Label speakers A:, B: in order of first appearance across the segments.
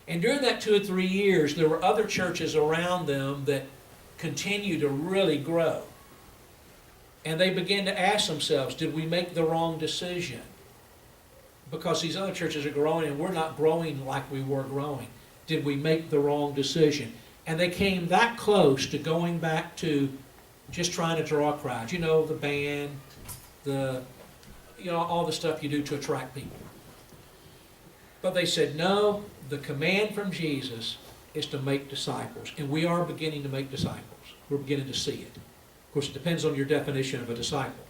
A: And during that 2 or 3 years, there were other churches around them that continued to really grow. And they began to ask themselves, did we make the wrong decision? Because these other churches are growing and we're not growing like we were growing. Did we make the wrong decision? And they came that close to going back to just trying to draw a crowd. You know, the band, all the stuff you do to attract people. But they said, no, the command from Jesus is to make disciples. And we are beginning to make disciples. We're beginning to see it. Of course, it depends on your definition of a disciple.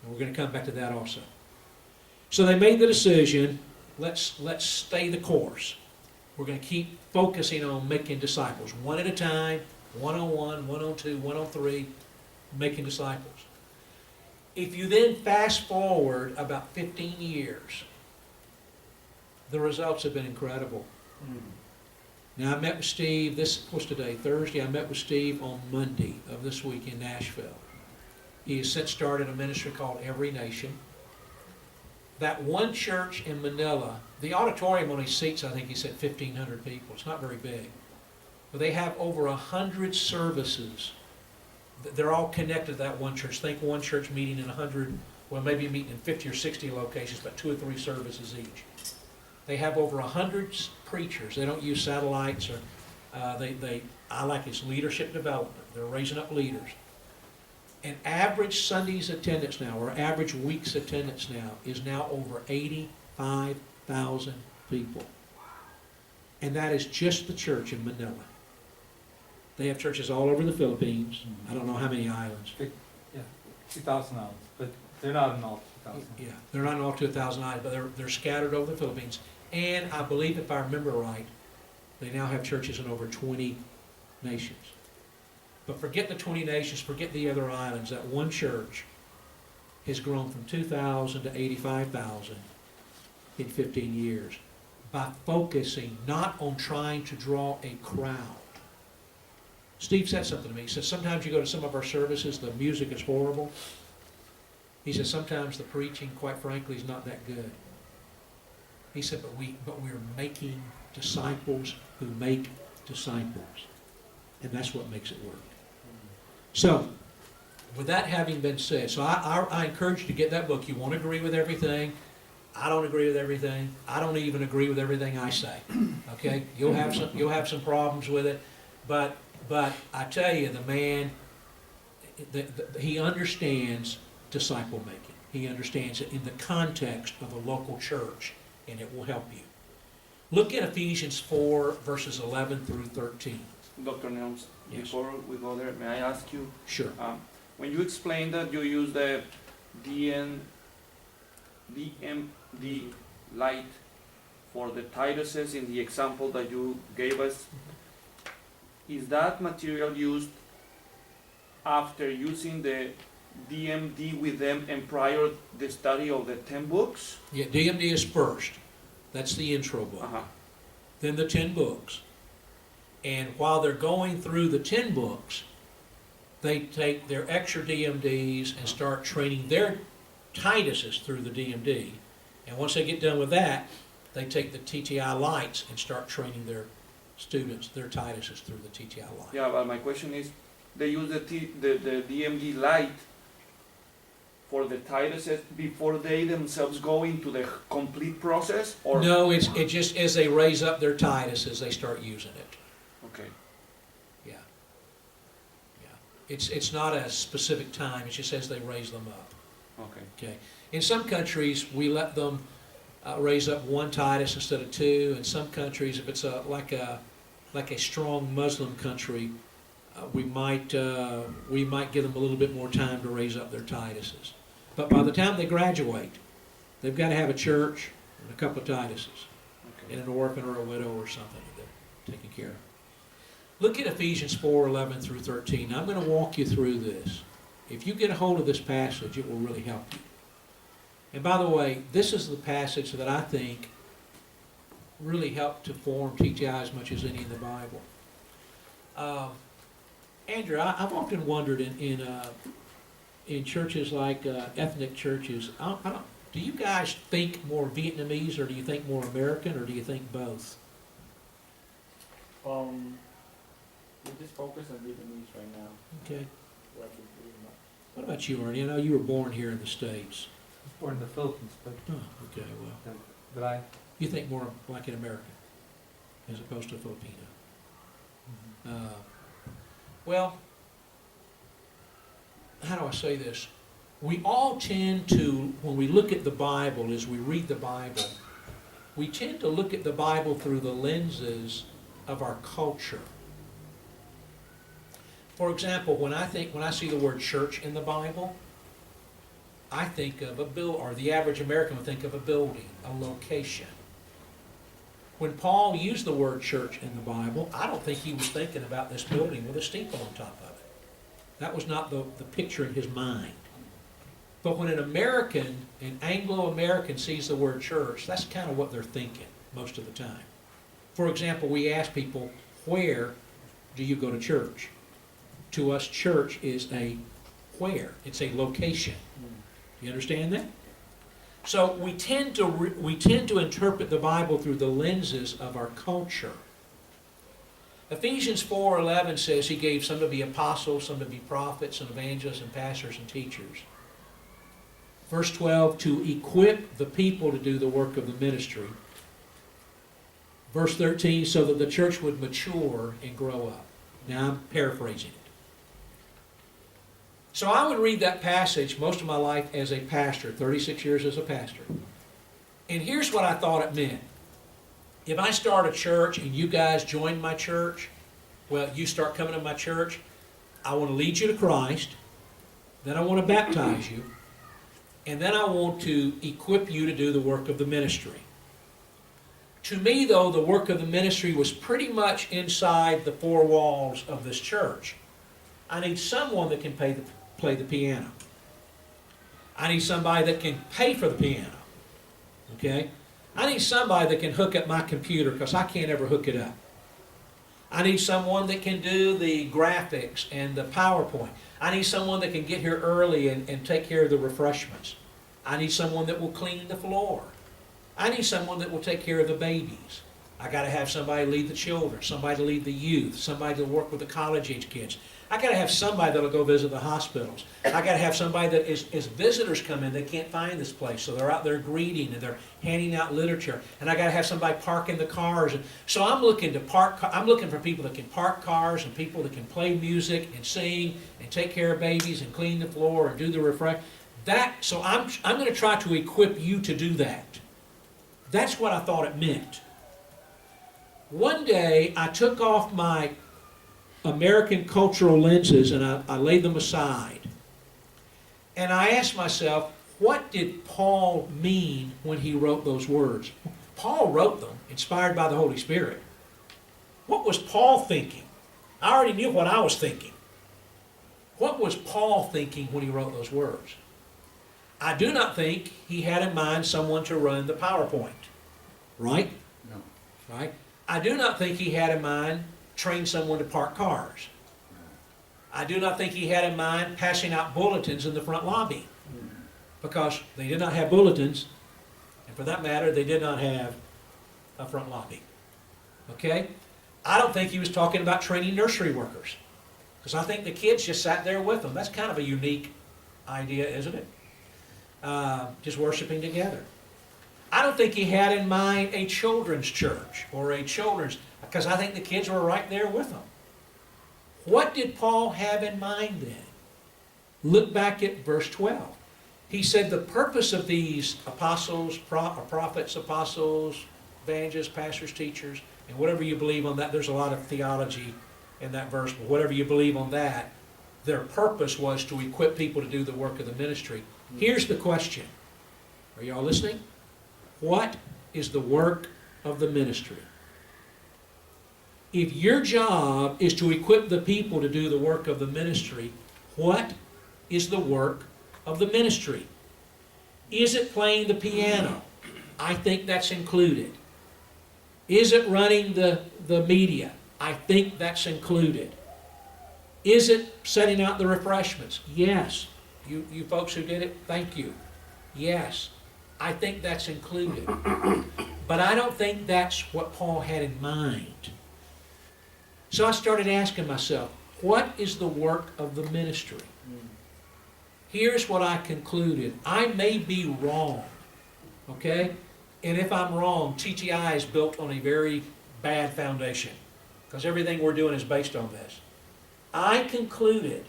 A: And we're going to come back to that also. So they made the decision, let's stay the course. We're going to keep focusing on making disciples. One at a time, 101, 102, 103, making disciples. If you then fast forward about 15 years, the results have been incredible. Now, I met with Steve, this was today, Thursday, I met with Steve on Monday of this week in Nashville. He has since started a ministry called Every Nation. That one church in Manila, the auditorium only seats, I think he said, 1,500 people. It's not very big. But they have over 100 services. They're all connected to that one church. Think one church meeting in 100, well, maybe meeting in 50 or 60 locations, but 2 or 3 services each. They have over 100 preachers. They don't use satellites or I like it's leadership development. They're raising up leaders. And average Sunday's attendance now, or average week's attendance now, is now over 85,000 people. And that is just the church in Manila. They have churches all over the Philippines. I don't know how many islands.
B: Yeah, 2,000 islands, but they're not in all 2,000.
A: Yeah, they're not in all 2,000 islands, but they're scattered over the Philippines. And I believe, if I remember right, they now have churches in over 20 nations. But forget the 20 nations, forget the other islands. That one church has grown from 2,000 to 85,000 in 15 years by focusing not on trying to draw a crowd. Steve said something to me. He said, sometimes you go to some of our services, the music is horrible. He said, sometimes the preaching, quite frankly, is not that good. He said, but we're making disciples who make disciples. And that's what makes it work. So, with that having been said, so I encourage you to get that book. You won't agree with everything. I don't agree with everything. I don't even agree with everything I say. Okay? You'll have some problems with it. But I tell you, the man, he understands disciple making. He understands it in the context of a local church, and it will help you. Look at Ephesians 4, verses 11 through 13.
C: Dr. Nelm,
A: Yes.
C: before we go there, may I ask you,
A: Sure.
C: when you explained that you use the DMD light for the Tituses in the example that you gave us, is that material used after using the DMD with them and prior the study of the 10 books?
A: Yeah, DMD is first. That's the intro book.
C: Uh-huh.
A: Then the 10 books. And while they're going through the 10 books, they take their extra DMDs and start training their Tituses through the DMD. And once they get done with that, they take the TTI lights and start training their students, their Tituses, through the TTI light.
C: Yeah, but my question is, they use the DMD light for the Tituses before they themselves go into the complete process? Or
A: No, it just, as they raise up their Tituses, they start using it.
C: Okay.
A: Yeah. It's not a specific time, it's just as they raise them up. Okay. In some countries, we let them raise up one Titus instead of 2. In some countries, if it's like a strong Muslim country, we might give them a little bit more time to raise up their Tituses. But by the time they graduate, they've got to have a church and a couple of Tituses, and an orphan or a widow or something that they're taking care of. Look at Ephesians 4:11 through 13. I'm going to walk you through this. If you get a hold of this passage, it will really help you. And by the way, this is the passage that I think really helped to form TTI as much as any in the Bible. Andrew, I've often wondered in churches like ethnic churches, do you guys think more Vietnamese, or do you think more American, or do you think both?
C: We just focus on Vietnamese right now.
A: Okay.
C: What we do not.
A: What about you, Ernie? I know you were born here in the States.
B: I was born in the Philippines, but,
A: Oh, okay, well,
B: but I,
A: you think more like an American as opposed to a Filipino. Well, how do I say this? We all tend to, when we look at the Bible, as we read the Bible, we tend to look at the Bible through the lenses of our culture. For example, when I see the word church in the Bible, I think of or the average American would think of a building, a location. When Paul used the word church in the Bible, I don't think he was thinking about this building with a steeple on top of it. That was not the picture in his mind. But when an Anglo-American sees the word church, that's kind of what they're thinking most of the time. For example, we ask people, where do you go to church? To us, church is a where. It's a location. You understand that? So we tend to interpret the Bible through the lenses of our culture. Ephesians 4:11 says he gave some to be apostles, some to be prophets, some evangelists and pastors and teachers. Verse 12, to equip the people to do the work of the ministry. Verse 13, so that the church would mature and grow up. Now I'm paraphrasing it. So I would read that passage most of my life as a pastor, 36 years as a pastor. And here's what I thought it meant. If I start a church and you guys join my church, well, you start coming to my church, I want to lead you to Christ, then I want to baptize you, and then I want to equip you to do the work of the ministry. To me, though, the work of the ministry was pretty much inside the four walls of this church. I need someone that can play the piano. I need somebody that can pay for the piano. Okay? I need somebody that can hook up my computer because I can't ever hook it up. I need someone that can do the graphics and the PowerPoint. I need someone that can get here early and take care of the refreshments. I need someone that will clean the floor. I need someone that will take care of the babies. I got to have somebody to lead the children, somebody to lead the youth, somebody to work with the college-age kids. I got to have somebody that'll go visit the hospitals. I got to have somebody that as visitors come in, they can't find this place, so they're out there greeting and they're handing out literature. And I got to have somebody parking the cars. And so I'm looking for people that can park cars and people that can play music and sing and take care of babies and clean the floor and do the refresh. So I'm going to try to equip you to do that. That's what I thought it meant. One day I took off my American cultural lenses and I laid them aside. And I asked myself, what did Paul mean when he wrote those words? Paul wrote them, inspired by the Holy Spirit. What was Paul thinking? I already knew what I was thinking. What was Paul thinking when he wrote those words? I do not think he had in mind someone to run the PowerPoint. Right?
D: No.
A: Right? I do not think he had in mind train someone to park cars. I do not think he had in mind passing out bulletins in the front lobby, because they did not have bulletins, and for that matter, they did not have a front lobby. Okay? I don't think he was talking about training nursery workers, because I think the kids just sat there with them. That's kind of a unique idea, isn't it? Just worshiping together. I don't think he had in mind a children's church or a children's, because I think the kids were right there with them. What did Paul have in mind then? Look back at verse 12. He said the purpose of these apostles, prophets, apostles, evangelists, pastors, teachers, and whatever you believe on that, there's a lot of theology in that verse, but whatever you believe on that, their purpose was to equip people to do the work of the ministry. Here's the question. Are y'all listening? What is the work of the ministry? If your job is to equip the people to do the work of the ministry, what is the work of the ministry? Is it playing the piano? I think that's included. Is it running the media? I think that's included. Is it setting out the refreshments? Yes. You folks who did it, thank you. Yes. I think that's included. But I don't think that's what Paul had in mind. So I started asking myself, what is the work of the ministry? Here's what I concluded. I may be wrong, okay? And if I'm wrong, TTI is built on a very bad foundation, because everything we're doing is based on this. I concluded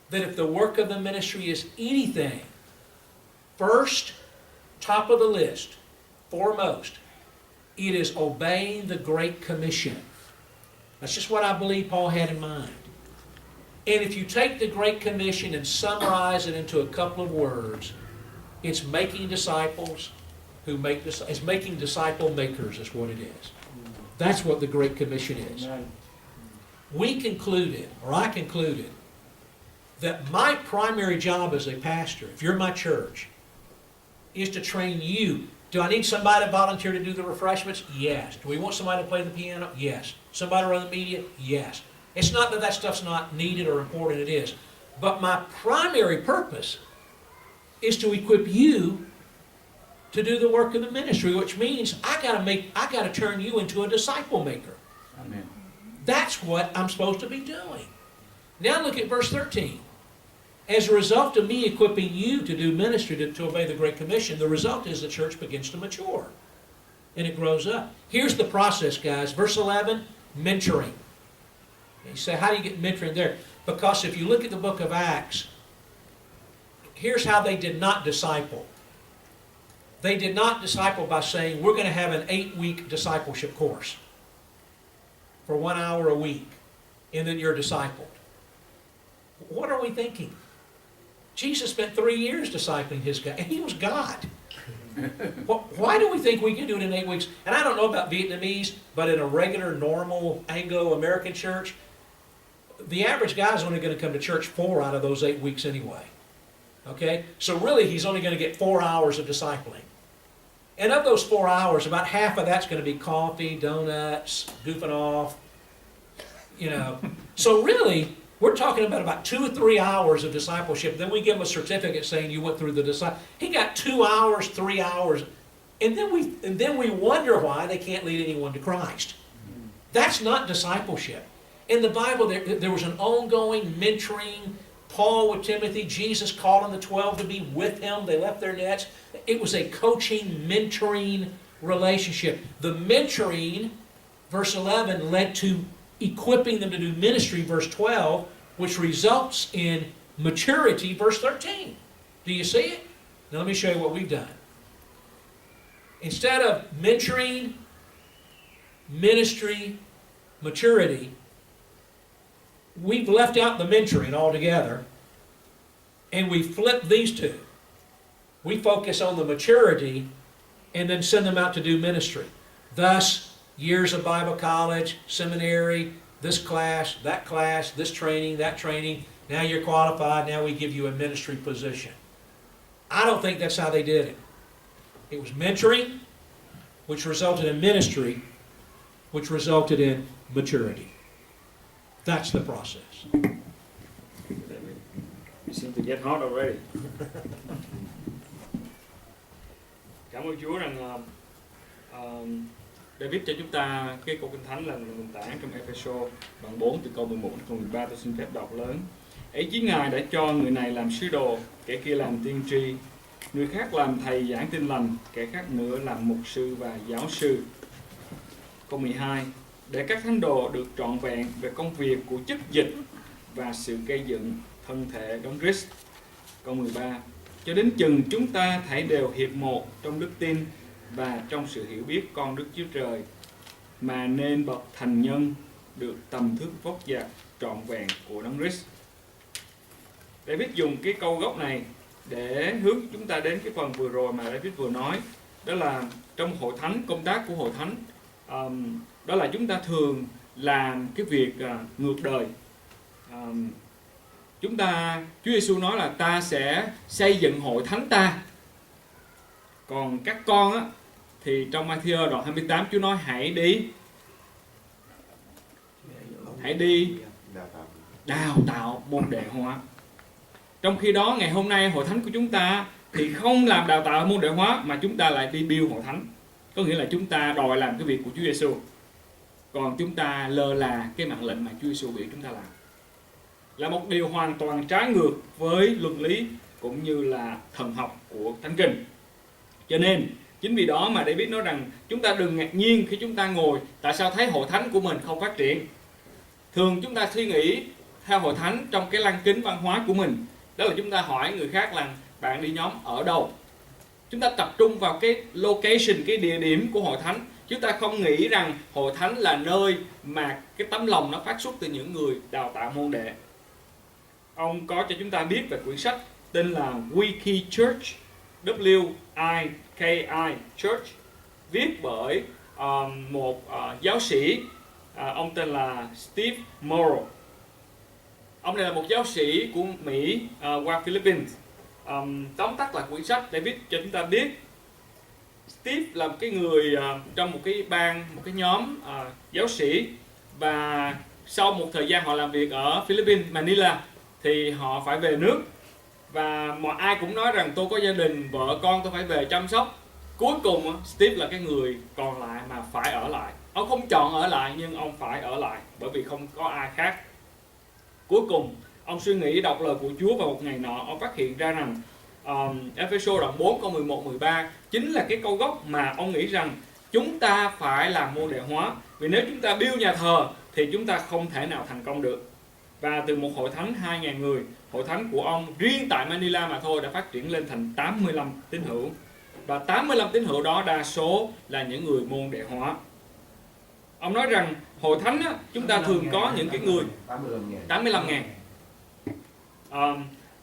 A: that if the work of the ministry is anything, first, top of the list, foremost, it is obeying the Great Commission. That's just what I believe Paul had in mind. And if you take the Great Commission and summarize it into a couple of words, it's making disciples who make it's making disciple makers is what it is. That's what the Great Commission is. We concluded, or I concluded, that my primary job as a pastor, if you're my church, is to train you. Do I need somebody to volunteer to do the refreshments? Yes. Do we want somebody to play the piano? Yes. Somebody to run the media? Yes. It's not that that stuff's not needed or important, it is. But my primary purpose is to equip you to do the work of the ministry, which means I gotta turn you into a disciple maker.
D: Amen.
A: That's what I'm supposed to be doing. Now look at verse 13. As a result of me equipping you to do ministry, to obey the Great Commission, the result is the church begins to mature. And it grows up. Here's the process, guys. Verse 11, mentoring. You say, how do you get mentoring there? Because if you look at the book of Acts, here's how they did not disciple. They did not disciple by saying, we're going to have an 8-week discipleship course for 1 hour a week, and then you're discipled. What are we thinking? Jesus spent 3 years discipling his guy, and he was God. Why do we think we can do it in 8 weeks? And I don't know about Vietnamese, but in a regular, normal Anglo-American church, the average guy is only going to come to church 4 out of those 8 weeks anyway. Okay? So really, he's only going to get 4 hours of discipling. And of those 4 hours, about half of that's going to be coffee, donuts, goofing off, you know. So really, we're talking about 2 or 3 hours of discipleship. Then we give him a certificate saying you went through the disciple. He got 2 hours, 3 hours, and then we wonder why they can't lead anyone to Christ. That's not discipleship. In the Bible, there was an ongoing mentoring. Paul with Timothy, Jesus called on the 12 to be with him. They left their nets. It was a coaching, mentoring relationship. The mentoring, verse 11, led to equipping them to do ministry, verse 12, which results in maturity, verse 13. Do you see it? Now let me show you what we've done. Instead of mentoring, ministry, maturity, we've left out the mentoring altogether, and we flipped these two. We focus on the maturity and then send them out to do ministry. Thus, years of Bible college, seminary, this class, this training, that training. Now you're qualified, now we give you a ministry position. I don't think that's how they did it. It was mentoring, which resulted in ministry, which resulted in maturity. That's the process.
D: You seem to get hot already. Cảm ơn Chúa rằng David cho chúng ta cái câu kinh thánh là nền tảng trong Epheso đoạn 4 từ câu 11 đến câu 13. Tôi xin phép đọc lớn. Ấy chính Ngài đã cho người này làm sứ đồ, kẻ kia làm tiên tri, người khác làm thầy giảng tin lành, kẻ khác nữa làm mục sư và giáo sư. Câu 12. Để các thánh đồ được trọn vẹn về công việc của chức dịch và sự gây dựng thân thể Đấng Christ. Câu 13. Cho đến chừng chúng ta thảy đều hiệp một trong đức tin và trong sự hiểu biết con Đức Chúa Trời, mà nên bậc thành nhân được tầm thước vóc dạc trọn vẹn của Đấng Christ. David dùng cái câu gốc này để hướng chúng ta đến cái phần vừa rồi mà David vừa nói, đó là trong hội thánh, công tác của hội thánh, đó là chúng ta thường làm cái việc ngược đời. Chúa Giêsu nói là ta sẽ xây dựng hội thánh ta. Còn các con á, thì trong Ma-thi-ơ đoạn 28 Chúa nói hãy đi đào tạo môn đệ hóa. Trong khi đó ngày hôm nay hội thánh của chúng ta thì không làm đào tạo môn đệ hóa, mà chúng ta lại đi build hội thánh. Có nghĩa là chúng ta đòi làm cái việc của Chúa Giêsu. còn chúng ta lơ là cái mạng lệnh mà Chúa Giêsu biểu chúng ta làm. Là một điều hoàn toàn trái ngược với luân lý cũng như là thần học của Thánh Kinh. Cho nên chính vì đó mà David nói rằng chúng ta đừng ngạc nhiên khi chúng ta ngồi tại sao thấy hội thánh của mình không phát triển. Thường chúng ta suy nghĩ theo hội thánh trong cái lăng kính văn hóa của mình, đó là chúng ta hỏi người khác là bạn đi nhóm ở đâu. Chúng ta tập trung vào cái location, cái địa điểm của hội thánh. Chúng ta không nghĩ rằng hội thánh là nơi mà cái tấm lòng nó phát xuất từ những người đào tạo môn đệ. Ông có cho chúng ta biết về quyển sách tên là Wiki Church, W-I-K-I Church, viết bởi một giáo sĩ, ông tên là Steve Morrow. Ông này là một giáo sĩ của Mỹ qua Philippines. Tóm tắt là quyển sách để viết cho chúng ta biết Steve là một cái người trong một cái bang, một cái nhóm giáo sĩ, và sau một thời gian họ làm việc ở Philippines, Manila, thì họ phải về nước, và mọi ai cũng nói rằng tôi có gia đình, vợ con tôi phải về chăm sóc. Cuối cùng Steve là cái người còn lại mà phải ở lại. Ông không chọn ở lại nhưng ông phải ở lại bởi vì không có ai khác. Cuối cùng ông suy nghĩ đọc lời của Chúa vào một ngày nọ, ông phát hiện ra rằng Ephesos đoạn 4 câu 11-13 chính là cái câu gốc mà ông nghĩ rằng chúng ta phải làm môn đệ hóa. Vì nếu chúng ta build nhà thờ thì chúng ta không thể nào thành công được. Và từ một hội thánh 2.000 người, hội thánh của ông riêng tại Manila mà thôi đã phát triển lên thành 85 tín hữu. Và 85 tín hữu đó đa số là những người môn đệ hóa. Ông nói rằng hội thánh á, chúng ta thường có những cái người 85.000.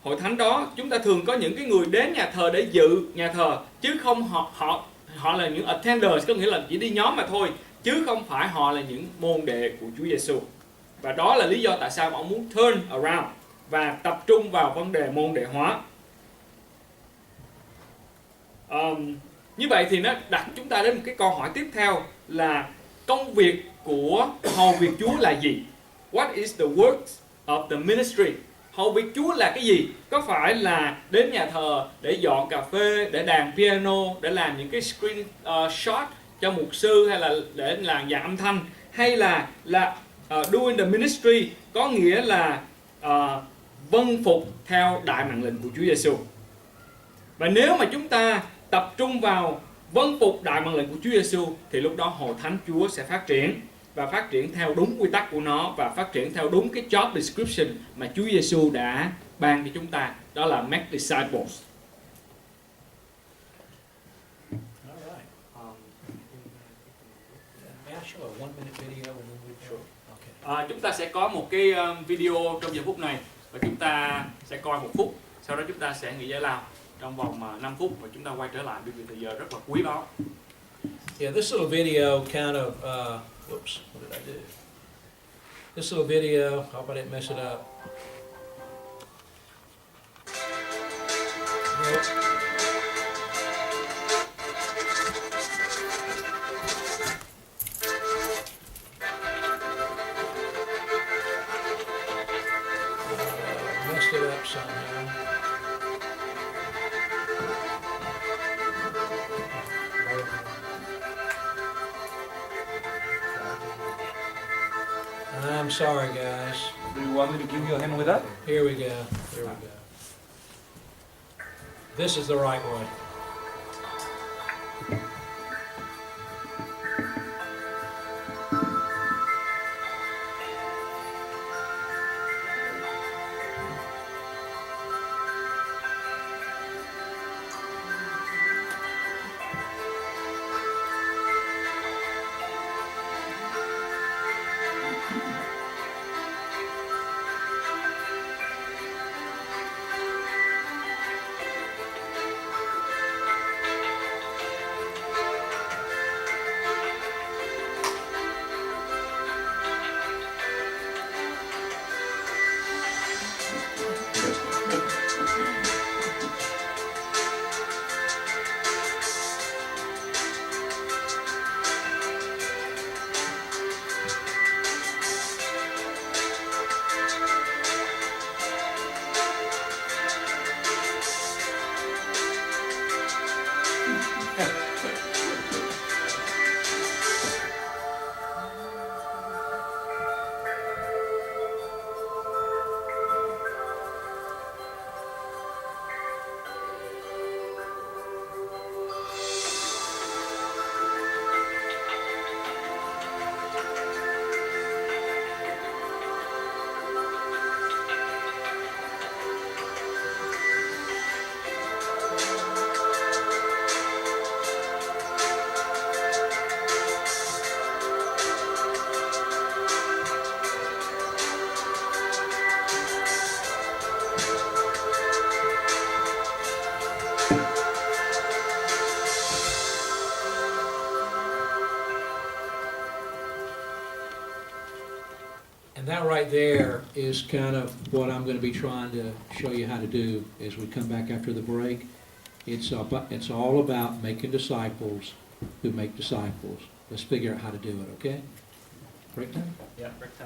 D: Hội thánh đó chúng ta thường có những cái người đến nhà thờ để dự nhà thờ, chứ không họ là những attenders, có nghĩa là chỉ đi nhóm mà thôi, chứ không phải họ là những môn đệ của Chúa Giêsu. Và đó là lý do tại sao ông muốn turn around và tập trung vào vấn đề môn đệ hóa. Như vậy thì nó đặt chúng ta đến một cái câu hỏi tiếp theo là công việc của hầu việc Chúa là gì? What is the work of the ministry? Hầu việc Chúa là cái gì? Có phải là đến nhà thờ để dọn cà phê, để đàn piano, để làm những cái screen shot cho mục sư, hay là để làm dàn âm thanh, hay là doing the ministry có nghĩa là vâng phục theo đại mạng lệnh của Chúa Giêsu. Và nếu mà chúng ta tập trung vào vâng phục đại mạng lệnh của Chúa Giêsu thì lúc đó hội thánh Chúa sẽ phát triển, và phát triển theo đúng quy tắc của nó, và phát triển theo đúng cái job description mà Chúa Giêsu đã ban cho chúng ta, đó là make disciples.
A: All right. May I show a 1-minute video and then we go? Okay.
D: Chúng ta sẽ có một cái video trong giờ phút này, và chúng ta sẽ coi 1 phút, sau đó chúng ta sẽ nghỉ giải lao trong vòng 5 phút và chúng ta quay trở lại, bởi vì thời giờ rất là quý báu.
A: Yeah, this little video kind of, whoops, what did I do? This little video, hope I didn't mess it up. Nope. Messed it up somehow. I'm sorry, guys.
B: Do you want me to give you a hand with that?
A: Here we go. Here we go. This is the right way. And that right there is kind of what I'm going to be trying to show you how to do as we come back after the break. It's all about making disciples who make disciples. Let's figure out how to do it, okay? Break time?
D: Dạ, break time.